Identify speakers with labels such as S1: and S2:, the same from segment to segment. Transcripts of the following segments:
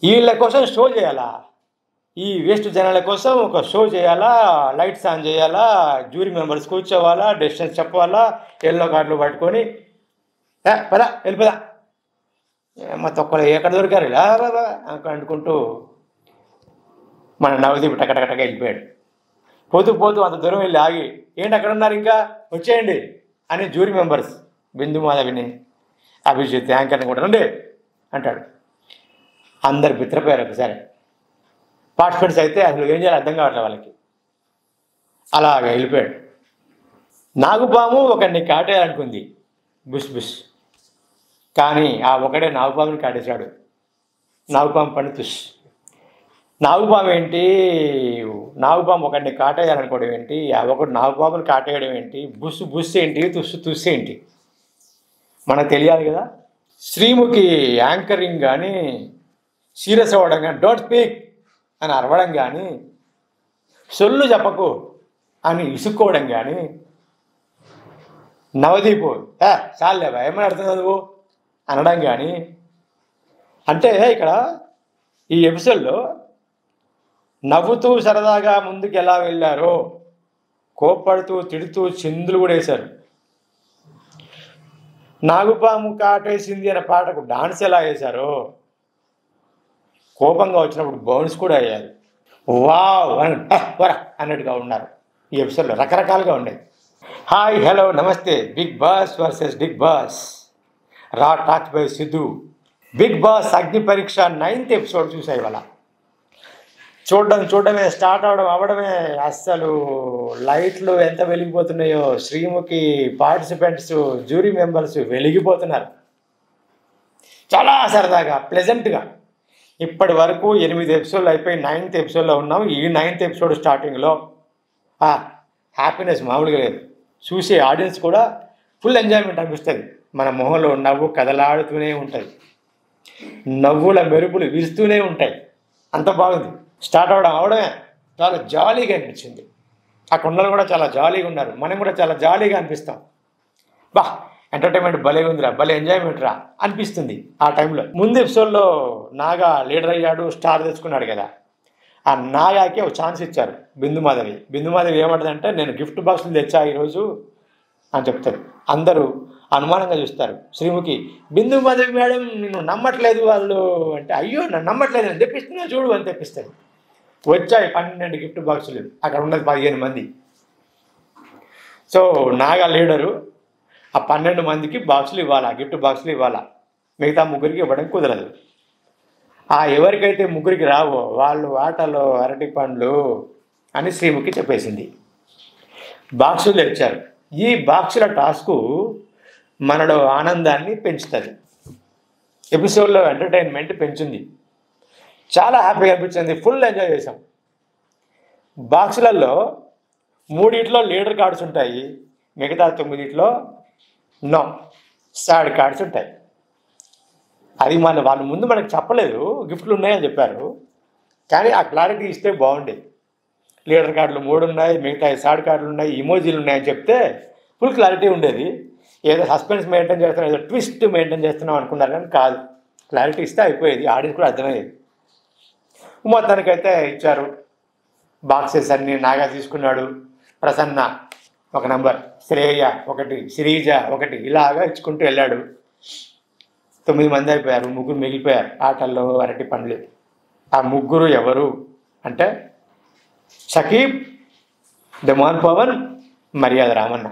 S1: వీళ్ళ కోసం షో చేయాలా, ఈ వేస్ట్ జనాల కోసం ఒక షో చేయాలా, లైట్స్ ఆన్ చేయాలా, జ్యూరీ మెంబర్స్ కూర్చోవాలా, డెసిషన్స్ చెప్పాలా, ఎల్లో కార్డులు పట్టుకొని పదా వెళ్ళిపోదా మొత్తం ఒక్కరు ఎక్కడ దొరికారు ఇలా అనుకుంటూ మన నవదీప్ టకటకటక వెళ్ళిపోయాడు. పోతూ పోతూ అంత దూరం వెళ్ళి ఆగి, ఏంటి అక్కడ ఉన్నారు ఇంకా వచ్చేయండి అని జ్యూరీ మెంబర్స్ బిందు మాధవిని అభిజిత్ యాంకర్ని కూడా రండి అంటాడు. అందరు బిత్రపోయారు ఒకసారి. పార్టిసిపెంట్స్ అయితే అసలు ఏం చేయాలి అర్థం కావట్లేదు వాళ్ళకి. అలాగ వెళ్ళిపోయాడు. నాగుపాము ఒకడిని కాటేయాలనుకుంది బుష్ బుష్, కానీ ఆ ఒకడే నాగుపాముని కాటేశాడు. నాగుపాము పని తుష్. నాగుపాము ఏంటి, నాగుపాము ఒకడిని కాటేయాలనుకోవడం ఏంటి, ఆ ఒకటి నాగుపాముని కాటేయడం ఏంటి, బుష్ బుష్ ఏంటి, తుష్ తుష్ ఏంటి మనకు తెలియాలి కదా. శ్రీముఖి యాంకరింగ్ కానీ, సీరియస్ అవ్వడం కానీ, డోంట్ స్పీక్ అని అరవడం కానీ, సొల్లు చెప్పకు అని ఇసుక్కోవడం కానీ, నవదీపు చాలేవా ఏమని అడుగుతుంది నువ్వు అనడం కానీ, అంటే ఇక్కడ ఈ ఎపిసోడ్లో నవ్వుతూ సరదాగా ముందుకు ఎలా వెళ్ళారో, కోప్పడుతూ తిడుతూ చిందులు కూడా వేశారు. నాగుపాము కాటేసింది అనే పాటకు డాన్స్ ఎలా వేశారో, కోపంగా వచ్చినప్పుడు బౌన్స్ కూడా అయ్యారు. వావ్ అని అన్నట్టుగా ఉన్నారు. ఈ ఎపిసోడ్లో రకరకాలుగా ఉండేది. హాయ్ హలో నమస్తే. Bigg Boss versus Bigg Boss, raw talk by Siddhu. Bigg Boss అగ్ని పరీక్ష 9th ఎపిసోడ్ చూసాయి. ఇవాళ చూడడమే స్టార్ట్ అవడమే అస్సలు లైట్లు ఎంత వెలిగిపోతున్నాయో, శ్రీముఖి పార్టిసిపెంట్స్ జ్యూరీ మెంబర్స్ వెలిగిపోతున్నారు. చాలా సరదాగా ప్లెజెంట్గా. ఇప్పటి వరకు 8 ఎపిసోడ్లు అయిపోయి 9th ఎపిసోడ్లో ఉన్నాం. ఈ 9th ఎపిసోడ్ స్టార్టింగ్లో హ్యాపీనెస్ మామూలుగా లేదు. చూసే ఆడియన్స్ కూడా ఫుల్ ఎంజాయ్మెంట్ అనిపిస్తుంది. మన మొహంలో నవ్వు కదలాడుతూనే ఉంటుంది, నవ్వుల మెరుపులు వీస్తూనే ఉంటాయి. అంత బాగుంది. స్టార్ట్ అవడమే చాలా జాలీగా అనిపించింది. ఆ కొండలు కూడా చాలా జాలీగా ఉన్నారు. మనం కూడా చాలా జాలీగా అనిపిస్తాం. ఎంటర్టైన్మెంట్ భలే ఉందిరా, భలే ఎంజాయ్మెంట్ రా అనిపిస్తుంది ఆ టైంలో. ముందు ఎపిసోడ్లో నాగా లీడర్ అయ్యాడు, స్టార్ తెచ్చుకున్నాడు కదా. ఆ నాగాకి ఒక ఛాన్స్ ఇచ్చారు బిందు మాధవి ఏమంటుందంటే, నేను గిఫ్ట్ బాక్సులు తెచ్చా ఈరోజు అని చెప్తారు. అందరూ అనుమానంగా చూస్తారు. శ్రీముఖి, బిందు మాధవి మేడం నేను నమ్మట్లేదు వాళ్ళు అంటే, అయ్యో నన్ను నమ్మట్లేదు నేను తెప్పిస్తున్నా చూడు అని తెప్పిస్తుంది. వచ్చాయి 12 గిఫ్ట్ బాక్సులు, అక్కడ ఉన్నది 15 మంది. సో నాగా లీడరు ఆ 12 మందికి బాక్సులు ఇవ్వాలా, గిఫ్ట్ బాక్సులు ఇవ్వాలా. మిగతా ముగ్గురికి ఇవ్వడం కుదరదు. ఎవరికైతే ముగ్గురికి రావో వాళ్ళు ఆటలో అరటి పండ్లు అని శ్రీముఖి చెప్పేసింది. బాక్సులు తెచ్చారు. ఈ బాక్సుల టాస్కు మనలో ఆనందాన్ని పెంచుతుంది. ఎపిసోడ్లో ఎంటర్టైన్మెంట్ పెంచింది. చాలా హ్యాపీగా అనిపించింది. ఫుల్ ఎంజాయ్ చేసాం. బాక్సులలో 3 లీడర్ కార్డ్స్ ఉంటాయి, మిగతా 9 నో సాడ్ కార్డ్స్ ఉంటాయి. అది వాళ్ళ ముందు మనకు చెప్పలేదు, గిఫ్ట్లు ఉన్నాయని చెప్పారు. కానీ ఆ క్లారిటీ ఇస్తే బాగుండేది. లీడర్ కార్డులు 3 ఉన్నాయి, మిగతా సాడ్ కార్డులు ఉన్నాయి, ఇమోజీలు ఉన్నాయని చెప్తే ఫుల్ క్లారిటీ ఉండేది. ఏదో సస్పెన్స్ మెయింటైన్ చేస్తున్నాం, ఏదో ట్విస్ట్ మెయింటైన్ చేస్తున్నాం అనుకున్నారు, కానీ కాదు. క్లారిటీ ఇస్తే అయిపోయేది, ఆడియన్స్ కూడా అర్థమయ్యేది. మొత్తానికైతే ఇచ్చారు బాక్సెస్ అన్నీ. నాగా తీసుకున్నాడు, ప్రసన్న 1 నంబర్, శ్రేయ 1, శ్రీజ 1, ఇలాగా ఇచ్చుకుంటూ వెళ్ళాడు. 9 మంది అయిపోయారు, 3 మిగిలిపోయారు ఆటల్లో అరటి పండ్లు. ఆ 3 ఎవరు అంటే షకీబ్, డెమాన్ పవన్, మర్యాద రామన్న.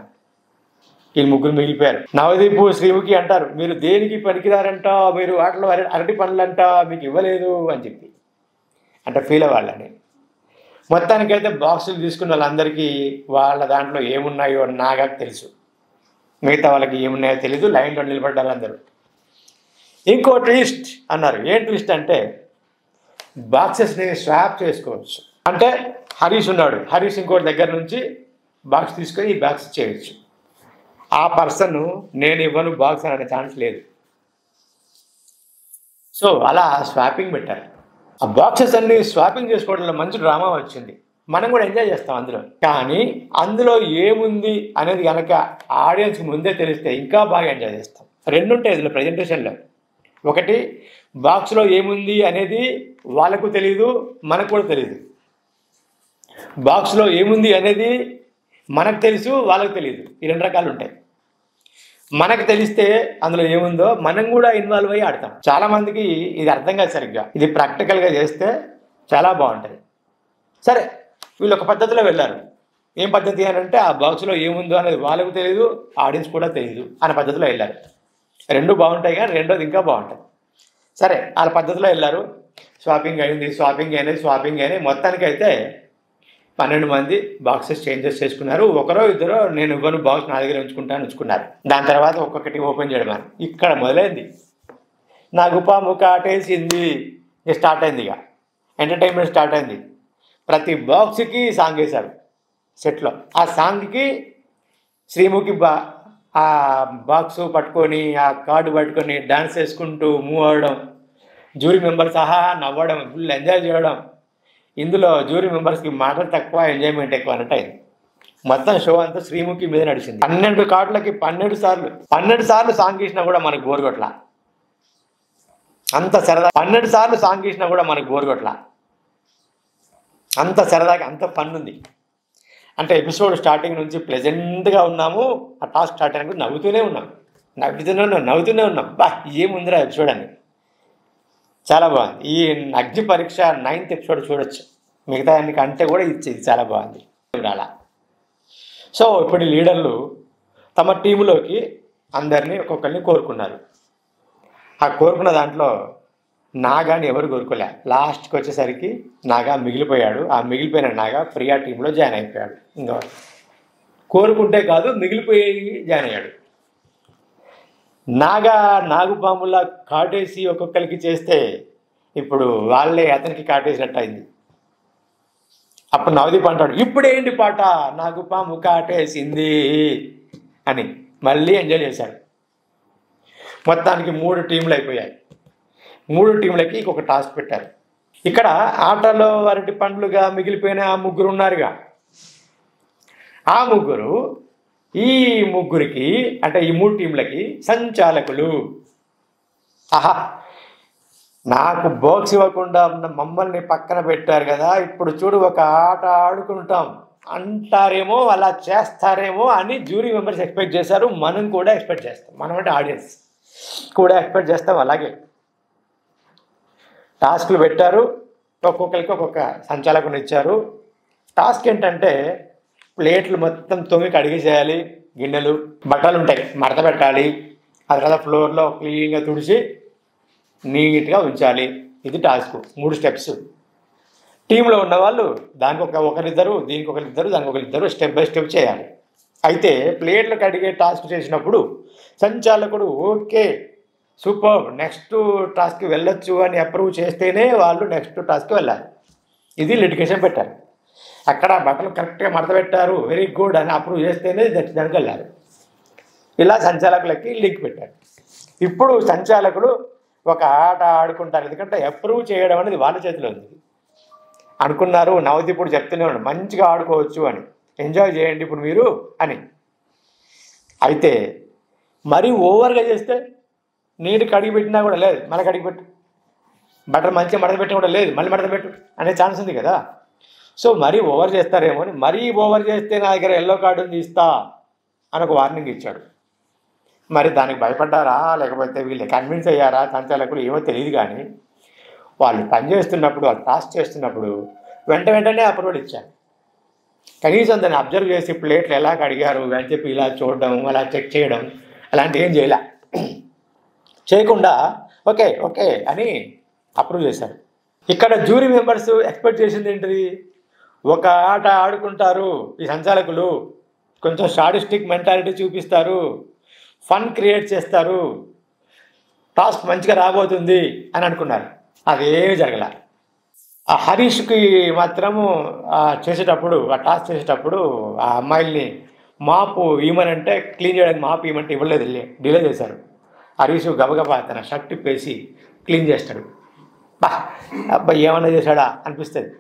S1: ఈ 3 మిగిలిపోయారు. నవదీపు శ్రీముఖి అంటారు, మీరు దేనికి పనికిరారంట, మీరు ఆటలో అరటి పండ్లు అంట మీకు ఇవ్వలేదు అని చెప్పి అంటే ఫీల్ అవ్వాలని. మొత్తానికైతే బాక్సులు తీసుకున్న వాళ్ళందరికీ వాళ్ళ దాంట్లో ఏమున్నాయో నాగా తెలుసు, మిగతా వాళ్ళకి ఏమున్నాయో తెలీదు. లైన్లో నిలబడ్డారు అందరూ. ఇంకో ట్విస్ట్ అన్నారు. ఏం ట్విస్ట్ అంటే బాక్సెస్ని స్వాప్ చేసుకోవచ్చు. అంటే హరీష్ ఉన్నాడు, హరీష్ ఇంకోటి దగ్గర నుంచి బాక్స్ తీసుకొని ఈ బాక్స్ చేయొచ్చు. ఆ పర్సన్ నేను ఇవ్వను బాక్స్ అనే ఛాన్స్ లేదు. సో అలా స్వాపింగ్ పెట్టారు. ఆ బాక్సెస్ అన్ని స్వాపింగ్ చేసుకోవడంలో మంచి డ్రామా వచ్చింది. మనం కూడా ఎంజాయ్ చేస్తాం అందులో. కానీ అందులో ఏముంది అనేది కనుక ఆడియన్స్కి ముందే తెలిస్తే ఇంకా బాగా ఎంజాయ్ చేస్తాం. 2 ఉంటాయి ఇందులో ప్రజెంటేషన్లో. ఒకటి, బాక్స్లో ఏముంది అనేది వాళ్ళకు తెలియదు, మనకు కూడా తెలియదు. బాక్స్లో ఏముంది అనేది మనకు తెలుసు, వాళ్ళకు తెలియదు. ఈ 2 రకాలు ఉంటాయి. మనకు తెలిస్తే అందులో ఏముందో మనం కూడా ఇన్వాల్వ్ అయ్యి ఆడతాం. చాలామందికి ఇది అర్థం కాదు సరిగ్గా. ఇది ప్రాక్టికల్గా చేస్తే చాలా బాగుంటుంది. సరే, వీళ్ళు ఒక పద్ధతిలో వెళ్ళారు. ఏం పద్ధతి అని అంటే, ఆ బాక్స్లో ఏముందో అనేది వాళ్ళకు తెలియదు, ఆడియన్స్ కూడా తెలియదు అనే పద్ధతిలో వెళ్ళారు. 2 బాగుంటాయి, కానీ రెండోది ఇంకా బాగుంటుంది. సరే, వాళ్ళ పద్ధతిలో వెళ్ళారు. స్వాపింగ్ అయినది. మొత్తానికి అయితే 12 మంది బాక్సెస్ చేంజెస్ చేసుకున్నారు. ఒకరో ఇద్దరో నేను ఇవ్వను, బాక్స్ నా దగ్గర ఉంచుకున్నారు. దాని తర్వాత ఒక్కొక్కటి ఓపెన్ చేయడం. ఇక్కడ మొదలైంది. నా గుపాముఖ ఆటేసింది. స్టార్ట్ అయింది. ఇక ఎంటర్టైన్మెంట్ స్టార్ట్ అయింది. ప్రతి బాక్స్కి సాంగ్ వేశారు సెట్లో. ఆ సాంగ్కి శ్రీముఖి ఆ బాక్స్ పట్టుకొని, ఆ కార్డు పట్టుకొని డాన్స్ చేసుకుంటూ మూవ్ అవ్వడం, జ్యూరీ మెంబర్స్ సహా నవ్వడం, ఫుల్ ఎంజాయ్ చేయడం. ఇందులో జ్యూరీ మెంబర్స్కి మాటలు తక్కువ, ఎంజాయ్మెంట్ ఎక్కువ అన్నట్టు అయింది. మొత్తం షో అంతా శ్రీముఖి మీద నడిచింది. 12 కార్డులకి 12 సార్లు సాంగ్ ఇచ్చినా కూడా మనకు బోర్ కొట్ల. అంత సరదా 12 సార్లు సాంగ్ ఇచ్చినా కూడా మనకు బోర్ కొట్ల. అంత సరదాగా, అంత ఫన్ ఉంది. అంటే ఎపిసోడ్ స్టార్టింగ్ నుంచి ప్లెజెంట్గా ఉన్నాము. ఆ టాస్క్ స్టార్ట్ అయినప్పుడు నవ్వుతూనే ఉన్నాం. బా, ఏముందిరా ఎపిసోడ్ అని. చాలా బాగుంది. ఈ అగ్ని పరీక్ష 9th ఎపిసోడ్ చూడొచ్చు. మిగతా కంటే కూడా ఇది చాలా బాగుంది. అలా సో ఇప్పుడు లీడర్లు తమ టీములోకి అందరినీ ఒక్కొక్కరిని కోరుకున్నారు. ఆ కోరుకున్న దాంట్లో నాగాని ఎవరు కోరుకోలే. లాస్ట్కి వచ్చేసరికి నాగా మిగిలిపోయాడు. ఆ మిగిలిపోయిన నాగా ప్రియా టీంలో జాయిన్ అయిపోయాడు. ఇంకా కోరుకుంటే కాదు, మిగిలిపోయి జాయిన్ అయ్యాడు. నాగుపాములా కాటేసి ఒక్కొక్కరికి చేస్తే ఇప్పుడు వాళ్ళే అతనికి కాటేసినట్టు అయింది. అప్పుడు నవదీప్ అంటాడు, ఇప్పుడేంటి పాట, నాగుపాము కాటేసింది అని మళ్ళీ ఎంజాయ్ చేశాడు. మొత్తానికి 3 టీంలు అయిపోయాయి. 3 టీంలకి ఒక టాస్క్ పెట్టారు. ఇక్కడ ఆటలో అరటి పండ్లుగా మిగిలిపోయిన ఆ 3 ఉన్నారుగా. ఆ ఈ ముగ్గురికి అంటే ఈ 3 టీంలకి సంచాలకులు. ఆహా, నాకు బాక్స్ ఇవ్వకుండా మమ్మల్ని పక్కన పెట్టారు కదా, ఇప్పుడు చూడు ఒక ఆట ఆడుకుంటాం అంటారేమో, అలా చేస్తారేమో అని జ్యూరీ మెంబర్స్ ఎక్స్పెక్ట్ చేశారు. మనం కూడా ఎక్స్పెక్ట్ చేస్తాం. మనం అంటే ఆడియన్స్ కూడా ఎక్స్పెక్ట్ చేస్తాం. అలాగే టాస్క్లు పెట్టారు. ఒక్కొక్కరికి ఒక్కొక్క సంచాలకుని ఇచ్చారు. టాస్క్ ఏంటంటే, ప్లేట్లు మొత్తం తొమ్మికి అడిగేసేయాలి. గిన్నెలు, బట్టలు ఉంటాయి, మడత పెట్టాలి. ఆ తర్వాత ఫ్లోర్లో క్లీన్గా తుడిచి నీట్గా ఉంచాలి. ఇది టాస్క్. 3 స్టెప్స్. టీంలో ఉన్న వాళ్ళు దానికి ఒకరిద్దరు, దీనికి ఒకరిద్దరు, దానికి ఒకరిద్దరు స్టెప్ బై స్టెప్ చేయాలి. అయితే ప్లేట్లు కడిగే టాస్క్ చేసినప్పుడు సంచాలకుడు ఓకే సూపర్ నెక్స్ట్ టాస్క్కి వెళ్ళొచ్చు అని అప్రూవ్ చేస్తేనే వాళ్ళు నెక్స్ట్ టాస్క్కి వెళ్ళాలి. ఇది లిటిగేషన్ పెట్టారు. అక్కడ బట్టలు కరెక్ట్గా మడత పెట్టారు, వెరీ గుడ్ అని అప్రూవ్ చేస్తేనే దానికి వెళ్ళాలి. ఇలా సంచాలకులకి లింక్ పెట్టారు. ఇప్పుడు సంచాలకుడు ఒక ఆట ఆడుకుంటారు. ఎందుకంటే అప్రూవ్ చేయడం అనేది వాళ్ళ చేతిలో ఉంది. అనుకున్నారు, నవదీప్ ఇప్పుడు చెప్తూనే ఉన్నాడు, మంచిగా ఆడుకోవచ్చు అని, ఎంజాయ్ చేయండి ఇప్పుడు మీరు అని. అయితే మరీ ఓవర్గా చేస్తే నీరు కడిగి పెట్టినా కూడా లేదు, మళ్ళీ కడిగి పెట్టు, బట్టలు మంచిగా మడత పెట్టినా కూడా లేదు, మళ్ళీ మడత పెట్టు అనే ఛాన్స్ ఉంది కదా. సో మరీ ఓవర్ చేస్తారేమో అని, మరీ ఓవర్ చేస్తే నా దగ్గర ఎల్లో కార్డు ఉంది ఇస్తా అని ఒక వార్నింగ్ ఇచ్చాడు. మరి దానికి భయపడ్డారా లేకపోతే వీళ్ళు కన్విన్స్ అయ్యారా సంచాలకులు ఏమో తెలియదు. కానీ వాళ్ళు పనిచేస్తున్నప్పుడు, వాళ్ళు టాస్క్ చేస్తున్నప్పుడు వెంటనే అప్రూవల్ ఇచ్చారు. కనీసం దాన్ని అబ్జర్వ్ చేసి ప్లేట్లు ఎలా కడిగారు అని చెప్పి ఇలా చూడడం, అలా చెక్ చేయడం అలాంటివి ఏం చేయకుండా ఓకే ఓకే అని అప్రూవ్ చేశారు. ఇక్కడ జ్యూరీ మెంబర్స్ ఎక్స్పెక్ట్ చేసింది ఏంటిది, ఒక ఆట ఆడుకుంటారు ఈ సంచాలకులు, కొంచెం సాడిస్టిక్ మెంటాలిటీ చూపిస్తారు, ఫన్ క్రియేట్ చేస్తారు, టాస్క్ మంచిగా రాబోతుంది అని అనుకున్నారు. అదేమీ జరగల. ఆ హరీష్కి మాత్రము చేసేటప్పుడు, ఆ టాస్క్ చేసేటప్పుడు ఆ అమ్మాయిల్ని మాపు ఇవ్వమనంటే, క్లీన్ చేయడానికి మాపు ఇవ్వమంటే ఇవ్వలేదు, డిలే చేశారు. హరీష్ గబగబా తన షర్ట్ ఇప్పేసి క్లీన్ చేస్తాడు. అబ్బాయి ఏమన్నా చేశాడా అనిపిస్తుంది.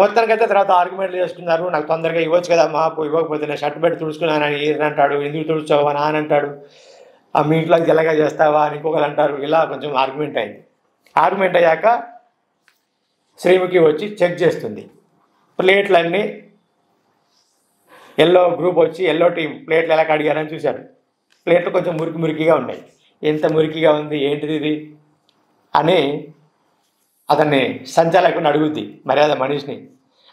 S1: మొత్తానికైతే తర్వాత ఆర్గ్యుమెంట్లు చేస్తున్నారు, నాకు తొందరగా ఇవ్వచ్చు కదా మాపు, ఇవ్వకపోతే నేను షర్ట్ పెట్టి తుడుచుకున్నానని అంటాడు, ఎందుకు తుడుచావు అని అంటాడు. మీ ఇంట్లోకి ఎలాగా చేస్తావా అని ఇంకొకరు అంటారు. ఇలా కొంచెం ఆర్గ్యుమెంట్ అయింది. ఆర్గ్యుమెంట్ అయ్యాక శ్రీముఖి వచ్చి చెక్ చేస్తుంది. ప్లేట్లన్నీ ఎల్లో గ్రూప్ వచ్చి ఎల్లో టీం ప్లేట్లు ఎలా కడిగారని చూశాడు. ప్లేట్లు కొంచెం మురికిగా ఉన్నాయి. ఎంత మురికిగా ఉంది, ఏంటిది ఇది అని అతన్ని సంచాలకుని అడుగుద్ది, మర్యాద మనిషిని.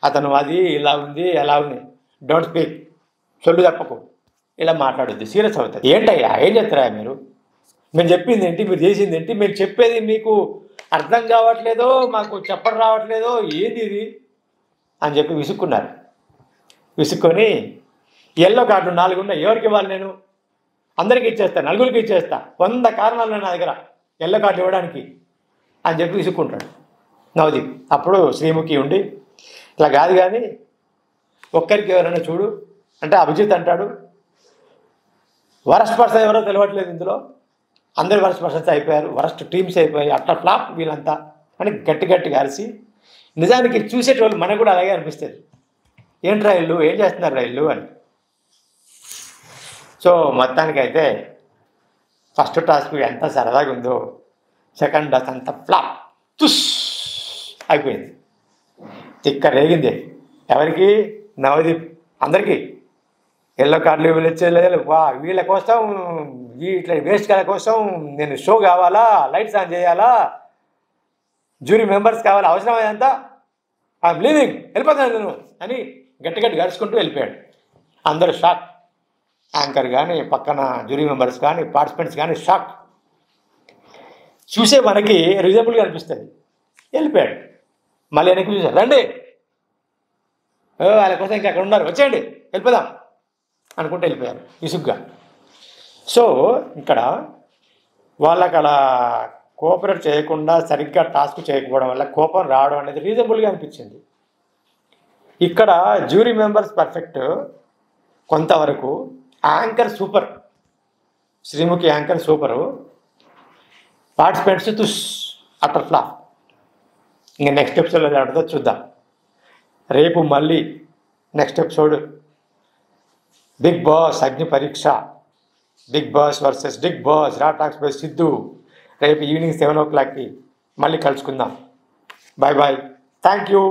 S1: అతను అది ఇలా ఉంది ఎలా ఉంది, డోంట్ స్పీక్, సొల్లు తప్పకు, ఇలా మాట్లాడుద్ది. సీరియస్ అవుతుంది. ఏంటయ్యా ఏం చెప్తారా మీరు? మేము చెప్పింది ఏంటి, మీరు చేసింది ఏంటి, మేము చెప్పేది మీకు అర్థం కావట్లేదో, మాకు చెప్పడం రావట్లేదో, ఏంది ఇది అని చెప్పి విసుక్కున్నారు. విసుక్కొని ఎల్లో కార్డు 4 ఉన్నాయి, ఎవరికి ఇవ్వాలి, నేను అందరికీ ఇచ్చేస్తా, నలుగురికి ఇచ్చేస్తా, 100 కారణాలు నా దగ్గర ఎల్లో కార్డు ఇవ్వడానికి అని చెప్పి విసుక్కుంటాడు నవదీప్. అప్పుడు శ్రీముఖి ఉండి, ఇట్లా కాదు కానీ ఒక్కరికి ఎవరైనా చూడు అంటే అభిజిత్ అంటాడు, వరస్ట్ పర్సన్ ఎవరో తెలియట్లేదు ఇందులో, అందరు వరస్ట్ పర్సన్స్ అయిపోయారు, వరస్ట్ టీమ్స్ అయిపోయాయి, అట్లా ఫ్లాప్ వీళ్ళంతా అని గట్టిగా అరిసి. నిజానికి చూసేటోళ్ళు మనకు కూడా అలాగే అనిపిస్తుంది, ఏంట్రా ఇల్లు, ఏం చేస్తున్నారు ఇల్లు అని. సో మొత్తానికైతే ఫస్ట్ టాస్క్ ఎంత సరదాగా ఉందో, సెకండ్ టాస్క్ అంత ఫ్లాప్ తుస్ అయిపోయింది. తిక్క రేగింది ఎవరికి, నవదీప్ అందరికీ. ఎల్లో కార్డులు వీళ్ళు ఇచ్చేది, వా వీళ్ళ కోసం, ఇట్లా వేస్ట్ కార్ల కోసం నేను షో కావాలా, లైట్స్ ఆన్ చేయాలా, జ్యూరీ మెంబర్స్ కావాలా, అవసరమైనంతా ఐఎమ్ లీవింగ్, వెళ్ళిపోతాను నేను అని గట్టి గడుచుకుంటూ వెళ్ళిపోయాడు. అందరూ షాక్, యాంకర్ కానీ, పక్కన జ్యూరీ మెంబర్స్ కానీ, పార్టిసిపెంట్స్ కానీ షాక్. చూసే మనకి రీజనబుల్గా అనిపిస్తుంది. వెళ్ళిపోయాడు. మళ్ళీ వెనక్కి చూసారు, రండి వాళ్ళ కోసం ఇంకా అక్కడ ఉన్నారు, వచ్చేయండి వెళ్ళిపోదాం అనుకుంటే వెళ్ళిపోయారు విసుగ్గా. సో ఇక్కడ వాళ్ళకి అలా కోఆపరేట్ చేయకుండా, సరిగ్గా టాస్క్ చేయకపోవడం వల్ల కోపం రావడం అనేది రీజనబుల్గా అనిపించింది. ఇక్కడ జ్యూరీ మెంబర్స్ పర్ఫెక్ట్ కొంతవరకు, anchor super, Sreemukhi anchor super, participants తుస్ అటర్ ఫ్లాప్. ఇంకా నెక్స్ట్ ఎపిసోడ్లో ఆడుతుందో చూద్దాం. రేపు మళ్ళీ నెక్స్ట్ ఎపిసోడ్ బిగ్ బాస్ అగ్ని పరీక్ష, Bigg Boss versus Bigg Boss, raw talks by Siddhu. రేపు ఈవినింగ్ 7 o'clockకి మళ్ళీ కలుసుకుందాం. Bye bye, thank you.